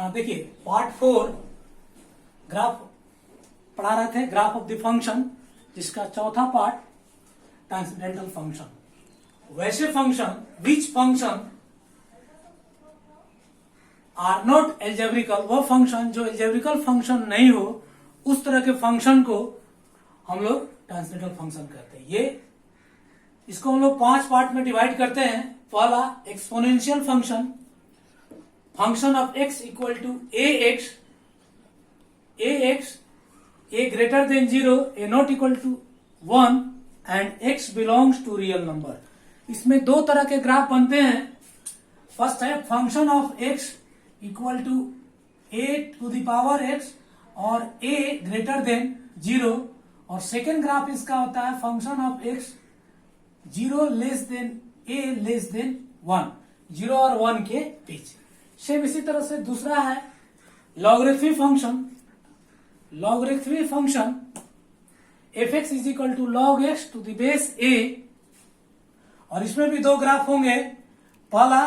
हाँ देखिए, part 4 graph पढ़ा रहे थे, ग्राफ ऑफ द फंक्शन, जिसका चौथा पार्ट ट्रांसेंडेंटल फंक्शन। वैसे function which function are not algebraical, वह फंक्शन जो एल्जेब्रिकल फंक्शन नहीं हो, उस तरह के फंक्शन को हम लोग ट्रांसेंडेंटल फंक्शन कहते हैं। ये इसको हम लोग 5 पार्ट में डिवाइड करते हैं। पहला exponential function, function of x equal to ax, a greater than 0, a not equal to 1 and x belongs to real number. इसमें दो तरह के ग्राफ बनते हैं। फर्स्ट है function of x equal to a to the power x और a greater than 0, और second graph इसका होता है function of x 0 less than a less than 1, 0 और 1 के बीच। सेम इसी तरह से दूसरा है logarithmic function, logarithmic function f(x) is equal to log x to the base a, और इसमें भी दो ग्राफ होंगे। पहला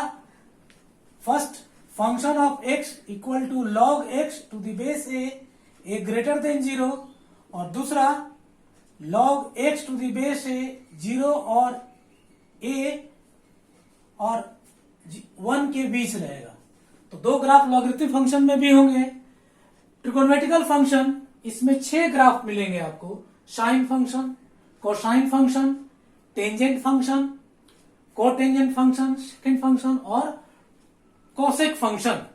first function of x equal to log x to the base a greater than 0, और दूसरा log x to the base a 0 और a और 1 के बीच रहेगा। तो दो ग्राफ लॉगरिथमिक फंक्शन में भी होंगे। ट्रिगोनोमेट्रिकल फंक्शन, इसमें 6 ग्राफ मिलेंगे आपको। Sine function, cosine function, tangent function, cotangent function, secant function और कोसेक फंक्शन।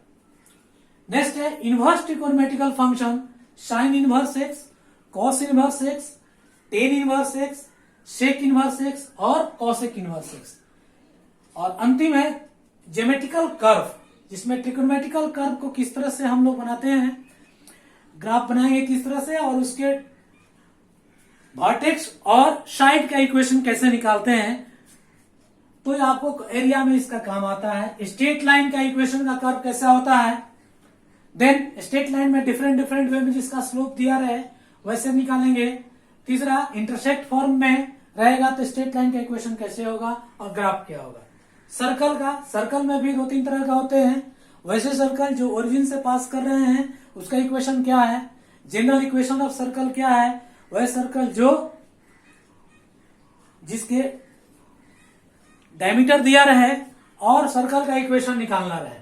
नेक्स्ट है inverse trigonometrical function, sine inverse x, cos inverse x, tan inverse x, sec inverse x और cosec inverse x. और अंतिम है geometrical curve, जिसमें trigonometrical curve को किस तरह से हम लोग बनाते हैं, ग्राफ बनाएंगे किस तरह से, और उसके वर्टेक्स और साइड का इक्वेशन कैसे निकालते हैं। तो ये आपको एरिया में इसका काम आता है। स्ट्रेट लाइन का इक्वेशन का कर्व कैसा होता है, देन स्ट्रेट लाइन में डिफरेंट वे में जिसका स्लोप दिया रहे वैसे निकालेंगे। तीसरा इंटरसेक्ट फॉर्म में रहेगा तो स्ट्रेट लाइन का इक्वेशन कैसे होगा और ग्राफ क्या होगा। सर्कल का, सर्कल में भी 2-3 तरह का होते हैं। वैसे सर्कल जो ओरिजिन से पास कर रहे हैं उसका इक्वेशन क्या है, जनरल इक्वेशन ऑफ सर्कल क्या है, वह सर्कल जो जिसके डायमीटर दिया रहे और सर्कल का इक्वेशन निकालना रहे।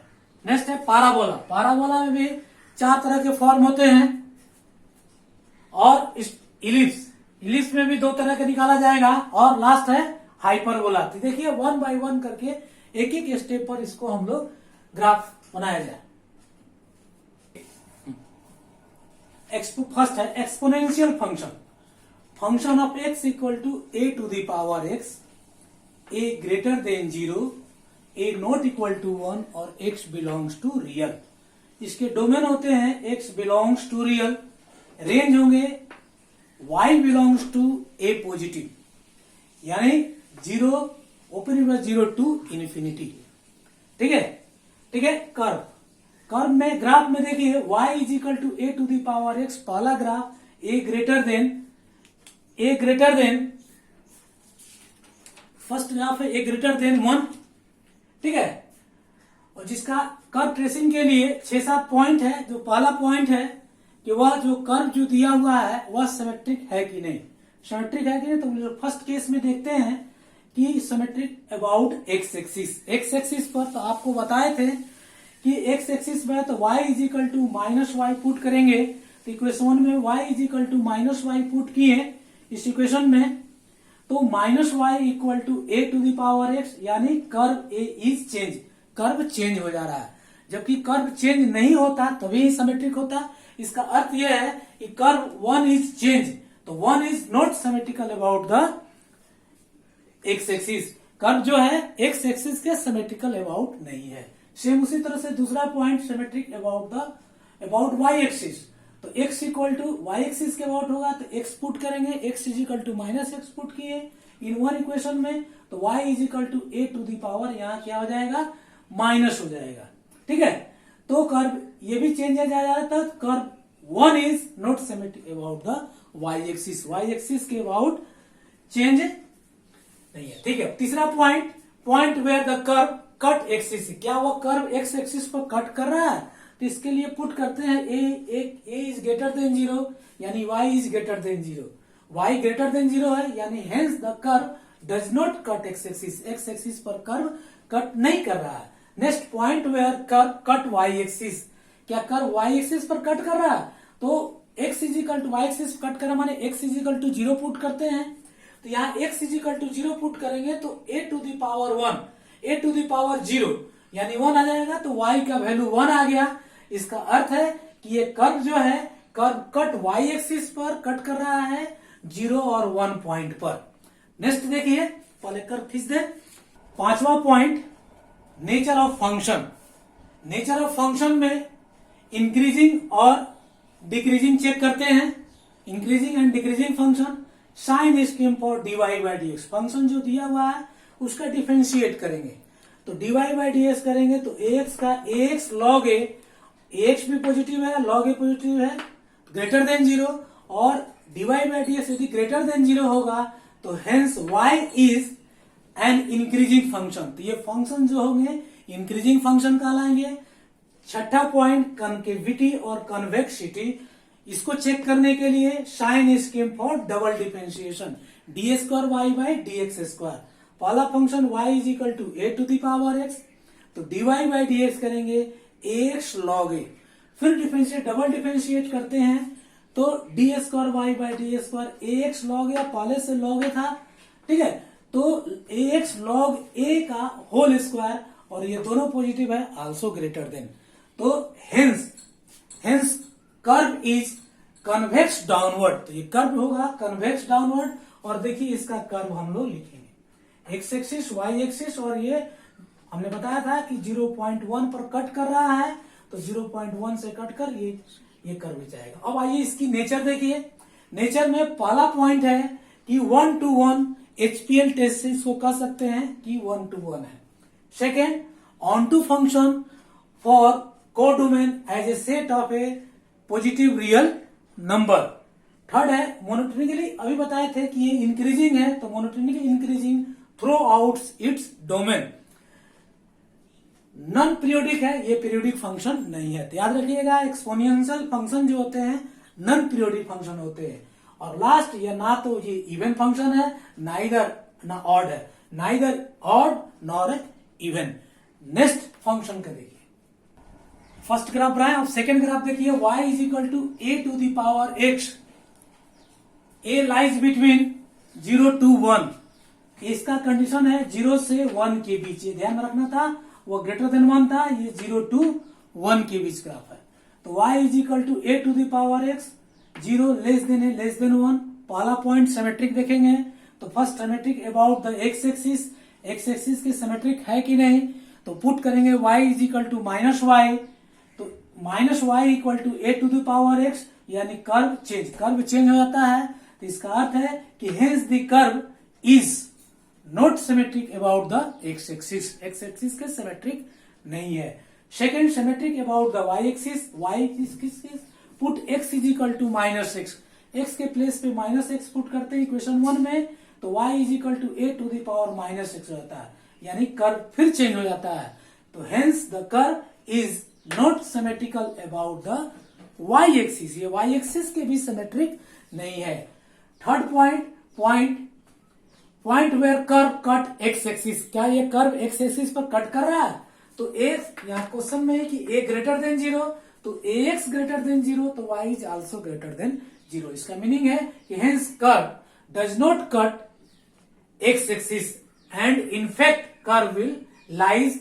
नेक्स्ट है पाराबोला, पाराबोला में भी 4 तरह के फॉर्म होते हैं। और इलिप्स, इलिप्स में भी 2 तरह के निकाला जाएगा। और लास्ट है हाइपरबोला। तो देखिए 1 बाय 1 करके एक स्टेप पर इसको हम लोग ग्राफ बनाया जाए। फर्स्ट है exponential function, function of x equal to a to the power x, a greater than 0, a not equal to 1 और x बिलोंग्स टू रियल। इसके डोमेन होते हैं x belongs to real, range होंगे y belongs to a positive, यानी 0 open 0 to infinity. ठीक है, ठीक है। कर्व, कर्व में ग्राफ में देखिए y is equal to a to the power x, पहला graph a greater than first graph है a ग्रेटर देन 1। ठीक है, और जिसका कर्व ट्रेसिंग के लिए 6-7 पॉइंट है। जो पहला पॉइंट है कि वह जो कर्व जो दिया हुआ है वह सिमेट्रिक है कि नहीं, सिमेट्रिक है कि नहीं। तो फर्स्ट केस में देखते हैं कि symmetric about x axis, x axis पर तो आपको बताए थे कि एक्स एक्सिस में तो y is equal to -y put करेंगे। तो इक्वेशन में y is equal to -y put किए इस इक्वेशन में, तो -y equal to a to the power x, यानी curve a is change, curve change हो जा रहा है। जबकि कर्व चेंज नहीं होता तभी सिमेट्रिक होता। इसका अर्थ यह है कि कर्व 1 इज चेंज, तो 1 is not symmetrical about the x axis. Curve जो है एक्स एक्सिस के सिमेट्रिकल अबाउट नहीं है। सेम उसी तरह से दूसरा point symmetric about y axis, तो x equal to y axis के अबाउट होगा तो x पुट करेंगे, x is equal to -x put किए इन वन इक्वेशन में, तो y is equal to a to the power यहाँ क्या हो जाएगा, माइनस हो जाएगा। ठीक है, तो कर्व ये भी चेंज हो जाता, curve 1 is not symmetric about the y axis, y axis के अबाउट चेंज नहीं है। ठीक है, तीसरा point, point where the curve cut axis, क्या वो कर्व एक्स एक्सिस पर कट कर रहा है, तो इसके लिए पुट करते हैं ए इज ग्रेटर देन 0 यानी y is greater than 0, y greater than 0 है यानी hence the curve does not cut x axis पर कर्व कट नहीं कर रहा है। Next point where curve cut y axis, क्या कर्व y एक्सिस पर कट कर रहा है, तो x is equal to y axis cut करा माने x इजिकल टू 0 पुट करते हैं, तो यहाँ x इजिकल टू 0 पुट करेंगे तो a to the power 1 a to the power 0 यानी 1 आ जाएगा, तो y का वैल्यू 1 आ गया। इसका अर्थ है कि ये कर्व जो है कर्व कट y एक्सिस पर कट कर रहा है 0 और 1 पॉइंट पर। नेक्स्ट देखिए, पहले कर्व खींच दे। पांचवा point, nature of function. Nature of function में इंक्रीजिंग और डिक्रीजिंग चेक करते हैं। Increasing and decreasing function, sign scheme for dy by D x, function जो दिया हुआ है उसका डिफरेंशिएट करेंगे, तो dy बाई डी एक्स करेंगे तो ax का ax log a, ax भी पॉजिटिव है log a पॉजिटिव है ग्रेटर देन 0, और dy बाई डी एक्स यदि ग्रेटर देन 0 होगा तो hence y is an increasing function, तो ये फंक्शन जो होंगे इंक्रीजिंग फंक्शन कहलाएंगे। छठा पॉइंट, कनकेविटी और कन्वेक्सिटी, इसको चेक करने के लिए sign scheme for double differentiation D square Y by D X square. पहला function y is equal to A to the power x, तो dy बाई डी एक्स करेंगे ax log a, फिर differentiate double differentiate करते हैं तो d square Y by d square ax log a, पहले से log a था, ठीक है, तो ax log a का होल स्क्वायर, और ये दोनों पॉजिटिव है आल्सो ग्रेटर देन, तो hence curve is convex downward, तो ये कर्व होगा कन्वेक्स डाउनवर्ड। और देखिए इसका कर्व हम लोग लिखेंगे एक्स एक्सिस वाई एक्सिस, और ये हमने बताया था कि 0.1 पर कट कर रहा है, तो 0.1 से कट कर ये कर्व जाएगा। अब आइए इसकी नेचर देखिए। नेचर में पहला पॉइंट है कि 1:1 HPL टेस्ट से इसको कह सकते हैं कि 1:1 है। Second, on to function for codomain as a set of a positive real number. Third है मोनोटोनिकली, अभी बताए थे कि ये इंक्रीजिंग है, तो monotonically increasing throughout its domain. Non periodic है, ये पीरियोडिक फंक्शन नहीं है, तो याद रखिएगा एक्सपोनेंशियल फंक्शन जो होते हैं नॉन पीरियोडिक फंक्शन होते हैं। और लास्ट, ये ना तो ये इवन फंक्शन है ना ऑड है, neither odd nor even. Next function का देखिए, फर्स्ट ग्राफ रहा है। अब सेकेंड ग्राफ देखिए, y is equal to a to the power x, a lies between 0 to 1, इसका कंडीशन है 0 से 1 के बीच, ये ध्यान में रखना था, वो ग्रेटर देन 1 था, ये 0 to 1 के बीच ग्राफ है। तो y is equal to a to the power x, 0 less than है लेस देन 1। पहला पॉइंट सिमेट्रिक देखेंगे, तो first symmetric about the x axis की सिमेट्रिक है कि नहीं, तो पुट करेंगे y is equal to minus Y, तो minus Y equal to A to the power x, यानी कर्व चेंज हो जाता है, तो इसका अर्थ है कि hence the curve is not symmetric about the x axis के सिमेट्रिक नहीं है। Second, symmetric about the y axis put x is equal to minus x के प्लेस पे माइनस x पुट करते हैं इक्वेशन 1 में, तो y is equal to A to the power minus x हो जाता है, यानी कर्व फिर चेंज हो जाता है, तो hence the curve is not symmetrical about the y axis, ये y एक्सिस के भी सिमेट्रिक नहीं है। Third point where curve cut x axis, क्या ये कर्व x एक्सिस पर कट कर रहा है, तो यहाँ क्वेश्चन में है कि a ग्रेटर देन 0, तो ax ग्रेटर देन 0, तो y is also greater than 0। इसका मीनिंग है कि hence curve does not cut x axis and in fact curve will lies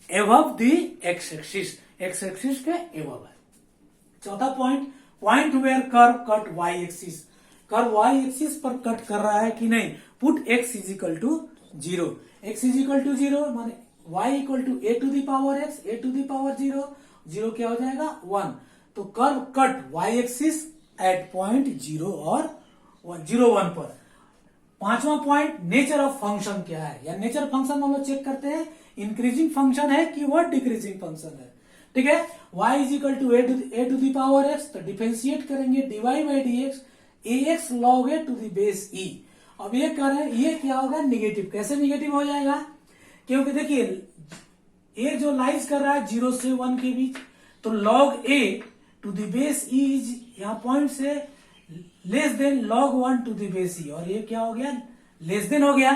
above the x axis के एबव है। चौथा point where curve cut y axis, curve y axis पर cut कर रहा है कि नहीं, put x is equal to 0, x is equal to 0 माने y equal to a to the power x, a to the power 0 क्या हो जाएगा 1, तो curve cut y axis at point 0 और 0 1 पर। पांचवा पॉइंट, नेचर ऑफ फंक्शन क्या है, या नेचर फंक्शन हम लोग चेक करते हैं इंक्रीजिंग फंक्शन है कि वह डिक्रीजिंग फंक्शन है, ठीक है। y is equal to A to the power x, तो डिफरेंशिएट करेंगे dy by D x ax log a to the base e। अब ये कर रहे हैं, ये क्या होगा निगेटिव, कैसे निगेटिव हो जाएगा, क्योंकि देखिए ये जो लाइज कर रहा है 0 से 1 के बीच, तो log a to the base e is यहाँ पॉइंट से less than log 1 to the base e, और ये क्या हो गया, लेस देन हो गया,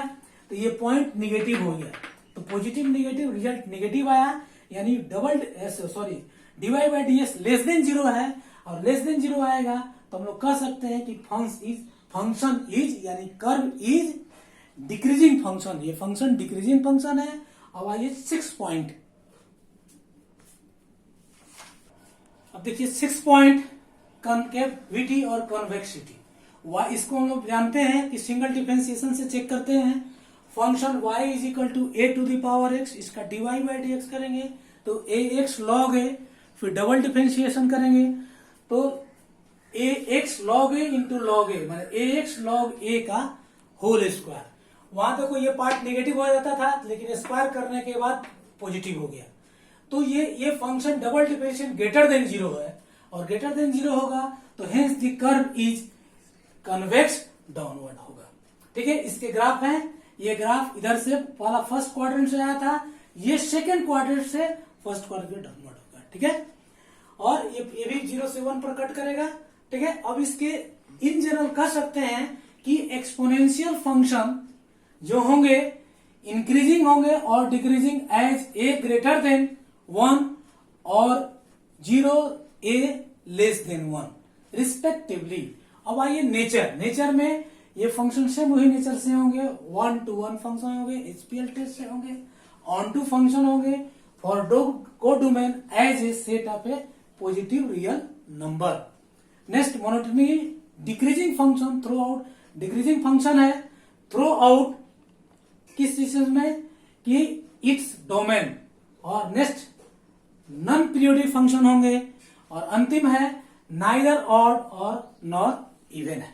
तो ये पॉइंट निगेटिव हो गया, तो पॉजिटिव निगेटिव रिजल्ट निगेटिव आया, यानी dy by D S less than zero है, और लेस देन जीरो आएगा तो हम लोग कह सकते हैं कि फंक्शन इज यानी कर्व इज डिक्रीजिंग फंक्शन, ये फंक्शन डिक्रीजिंग फंक्शन है। अब आइए 6 पॉइंट, अब देखिए 6 पॉइंट कॉन्केविटी और कॉन्वेक्सिटी। इसको हम लोग जानते हैं कि सिंगल डिफरेंशिएशन से चेक करते हैं। Function y is equal to A to the power x, इसका dy बाई डी एक्स करेंगे तो ax log a, फिर डबल डिफरेंशिएशन करेंगे तो ax log a into log a, मतलब ax log a का होल स्क्वायर। वहां देखो ये पार्ट नेगेटिव हो जाता था, लेकिन स्क्वायर करने के बाद पॉजिटिव हो गया, तो ये function double differentiation greater than zero है, और ग्रेटर देन जीरो होगा तो hence the curve is convex downward होगा। ठीक है, इसके ग्राफ हैं, ये ग्राफ इधर से वाला फर्स्ट क्वाड्रेंट से आया था, ये सेकंड क्वाड्रेंट से फर्स्ट क्वाड्रेंट डाउनवर्ड होगा। ठीक है, और ये भी 0 से 1 पर कट करेगा। ठीक है, अब इसके इन जनरल कह सकते हैं कि एक्सपोनेंशियल फंक्शन जो होंगे इंक्रीजिंग होंगे और decreasing as a greater than 1 और 0 ए लेस देन 1 रिस्पेक्टिवली। अब आइए नेचर में ये फंक्शन सेम वही नेचर से होंगे, 1 to 1 फंक्शन होंगे, एचपीएल टेस्ट से होंगे, ऑन टू फंक्शन होंगे for codomain as a set of a positive real number. Next monotony decreasing function throughout, decreasing function है थ्रू आउट किस चीज में कि इट्स डोमेन, और नेक्स्ट नॉन पीरियोडिक फंक्शन होंगे, और अंतिम है नाइदर ऑड और नॉर इवन है।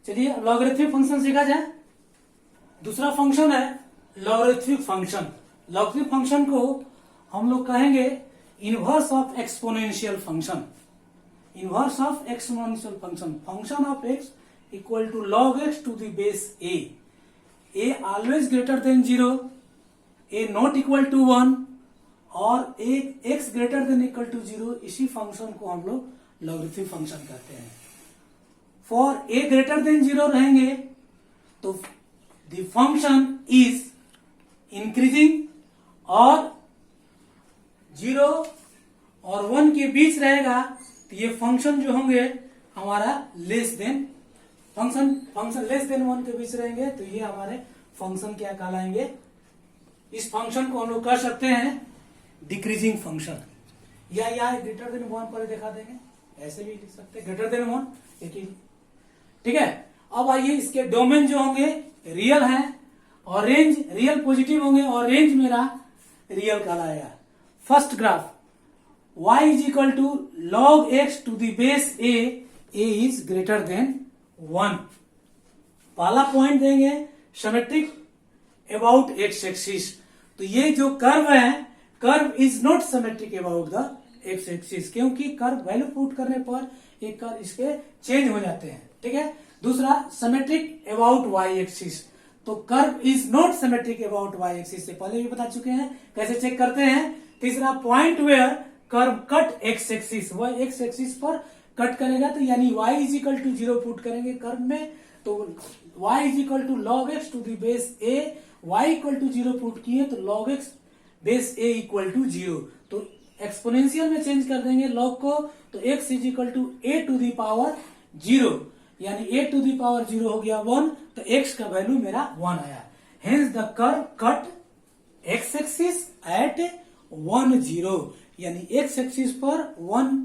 चलिए लॉगरिथमिक फंक्शन सीखा जाए। दूसरा फंक्शन है लॉगरिथमिक फंक्शन। लॉगरिथमिक फंक्शन को हम लोग कहेंगे inverse of exponential function. Inverse of exponential function, function of x equal to log x to the base a always greater than 0, a not equal to 1 और x greater than equal to 0, इसी function को हम लोग logarithmic function कहते हैं। For a greater than 0 रहेंगे तो the function is increasing, और 0 और 1 के बीच रहेगा तो ये फंक्शन जो होंगे हमारा less than function less than 1 के बीच रहेंगे तो ये हमारे फंक्शन क्या कहलाएंगे, इस फंक्शन को हम लोग कह सकते हैं डिक्रीजिंग फंक्शन, या ग्रेटर देन 1 पर दिखा देंगे, ऐसे भी लिख सकते हैं ग्रेटर देन 1, लेकिन ठीक है। अब आइए इसके डोमेन जो होंगे रियल हैं और रेंज रियल पॉजिटिव होंगे और रेंज मेरा रियल कहलाएगा। First graph y is equal to log x to the base a is greater than 1। पहला पॉइंट देंगे सिमेट्रिक अबाउट x एक्सिस, तो ये जो कर्व है curve is not symmetric about the x axis, क्योंकि curve value put करने पर एक कर्व इसके चेंज हो जाते हैं। ठीक है, दूसरा सिमेट्रिक अबाउट y एक्सिस, तो curve is not symmetric about y axis से पहले भी बता चुके हैं कैसे चेक करते हैं। तीसरा point where curve cut x axis, वह x एक्सिस पर कट करेगा, तो यानी y is equal to 0 put करेंगे कर्व में, तो y is equal to log x to the base a, y equal to 0 put किए तो log x base a equal to 0, तो एक्सपोनेंशियल में चेंज कर देंगे log को, तो x is equal to a to the power 0, यानी a to the power 0 हो गया 1, तो x का वैल्यू मेरा 1 आया। Hence the curve cut x axis at 1 0, यानी x एक्सिस पर 1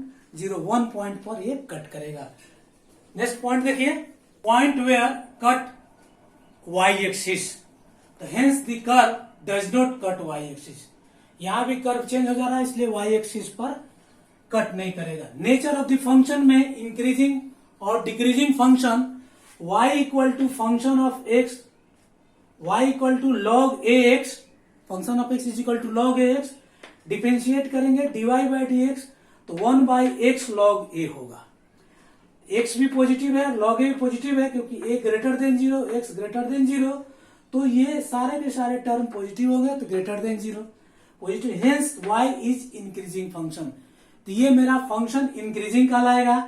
पॉइंट पर ये कट करेगा। नेक्स्ट पॉइंट देखिए, point where cut y axis, तो hence the curve does not cut y axis, यहां भी कर्व चेंज हो जा रहा है इसलिए y एक्सिस पर कट नहीं करेगा। नेचर ऑफ द फंक्शन में इंक्रीजिंग और decreasing function, y equal to function of x, y equal to log ax, function of x is equal to log ax, differentiate करेंगे dy बाई dx, तो 1 by x log a होगा। x भी positive है, log a भी positive है, क्योंकि a greater than 0, x greater than 0, तो ये सारे के सारे टर्म पॉजिटिव हो गए, तो greater than 0 positive, hence y is increasing function. तो ये मेरा फंक्शन इंक्रीजिंग कहलाएगा।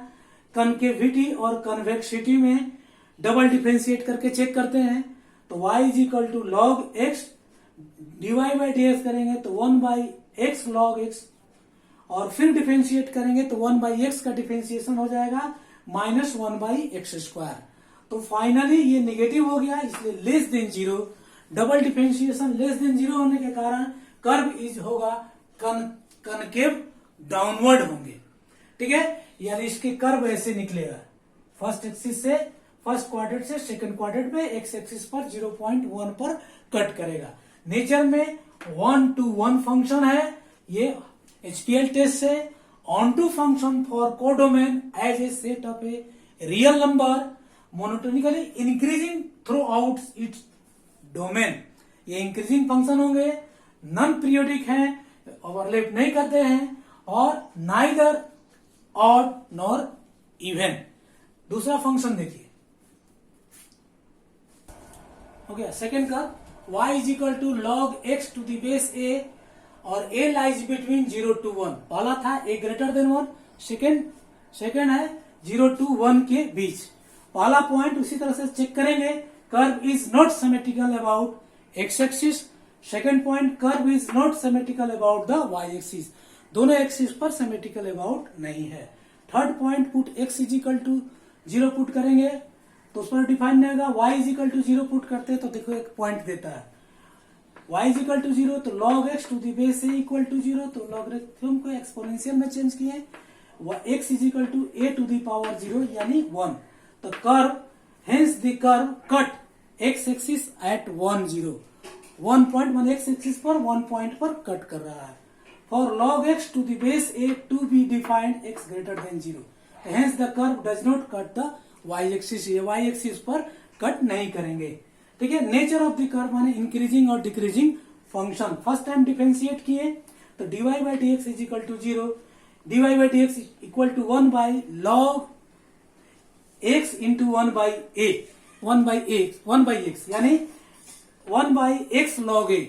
कनकेविटी और कन्वेक्सिटी में डबल डिफरेंशिएट करके चेक करते हैं, तो y is equal to log x dy by D x करेंगे तो 1 बाई एक्स लॉग एक्स, और फिर डिफरेंशिएट करेंगे तो 1 बाई एक्स का डिफरेंशिएशन हो जाएगा माइनस 1 बाई एक्स स्क्वायर। तो फाइनली ये निगेटिव हो गया, इसलिए less than zero, double differentiation less than zero होने के कारण कर्व इज होगा कनकेव डाउनवर्ड होंगे। ठीक है, यानी इसके कर्व ऐसे निकलेगा, फर्स्ट एक्सिस से फर्स्ट क्वाड्रेंट से सेकंड क्वाड्रेंट में एक्स एक्सिस पर 0.1 पर कट करेगा। नेचर में 1-to-1 फंक्शन है ये एचपीएल टेस्ट से। On to function for codomain as a set of a real number monotonically increasing throughout its domain. ये इंक्रीजिंग फंक्शन होंगे, नॉन पीरियोडिक हैं, ओवरलैप नहीं करते हैं, और नाइदर ऑड नॉर इवन। दूसरा फंक्शन देखिए, हो गया सेकेंड का, y is equal to log x to the base a और a लाइज बिटवीन 0 to 1। पहला था a ग्रेटर देन 1, सेकेंड है 0 to 1 के बीच। पहला पॉइंट उसी तरह से चेक करेंगे, curve is not symmetrical about x axis. Second point, curve is not symmetrical about the y axis, दोनों एक्सिस पर सिमेट्रिकल अबाउट नहीं है। Third point, put x is equal to 0 put करेंगे तो उस पर डिफाइन नहीं होगा। y is equal to 0 put करते हैं तो देखो एक पॉइंट देता है, y इज इक्वल टू 0 तो log x to the base a equal to 0, तो लॉगरिथम को एक्सपोनेंशियल में चेंज किए, x is equal to a to the power 0 यानी 1। तो curve, hence the curve cut x axis at 1 0, 1 point, one x axis पर 1 point पर cut कर रहा है। For log x to the base a to be defined x greater than 0, hence the curve does not cut the y axis, ये y axis पर cut नहीं करेंगे। ठीक है, नेचर ऑफ द कर्व माने इंक्रीजिंग और decreasing function. First time differentiate किए तो dy by D x is equal to 0, dy by D x equal to 1 by log x into 1 by a, 1 by x यानी 1 by x log a।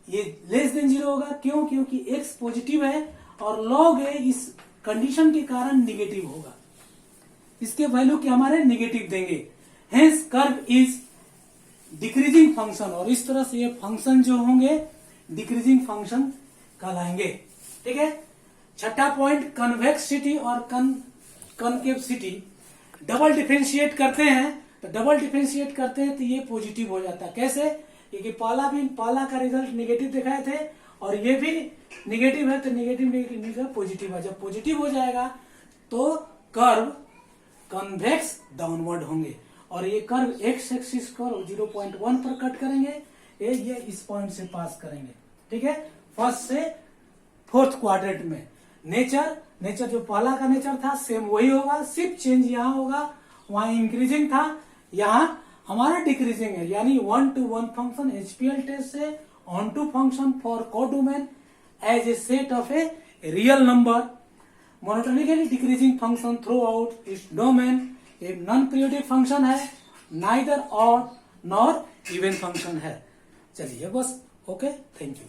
ये less than 0 होगा, क्यों? क्योंकि x positive है और log a इस condition के कारण निगेटिव होगा, इसके वैल्यू के हमारे निगेटिव देंगे। Hence curve is decreasing function, और इस तरह से ये फंक्शन जो होंगे डिक्रीजिंग फंक्शन कहलाएंगे। ठीक है, छठा पॉइंट, कन्वेक्सिटी और कनकेविटी। डबल डिफरेंशिएट करते हैं तो ये पॉजिटिव हो जाता है। कैसे? क्योंकि पहला का रिजल्ट निगेटिव दिखाए थे और ये भी निगेटिव है, तो निगेटिव पॉजिटिव है। जब पॉजिटिव हो जाएगा तो कर्व कन्वेक्स डाउनवर्ड होंगे, और ये कर्व एक्स एक्सिस को 0.1 पर कट करेंगे, ये इस पॉइंट से पास करेंगे। ठीक है, फर्स्ट से फोर्थ क्वाड्रेंट में। नेचर जो पहला का नेचर था सेम वही होगा, सिर्फ चेंज यहाँ होगा, वहां इंक्रीजिंग था, यहाँ हमारा डिक्रीजिंग है। यानी 1-to-1 फंक्शन एचपीएल टेस्ट से on to function for codomain as a set of a real number monotonically decreasing function throughout its domain. एक नॉन पीरियोडिक फंक्शन है, neither odd nor even function है। चलिए बस, okay, thank you.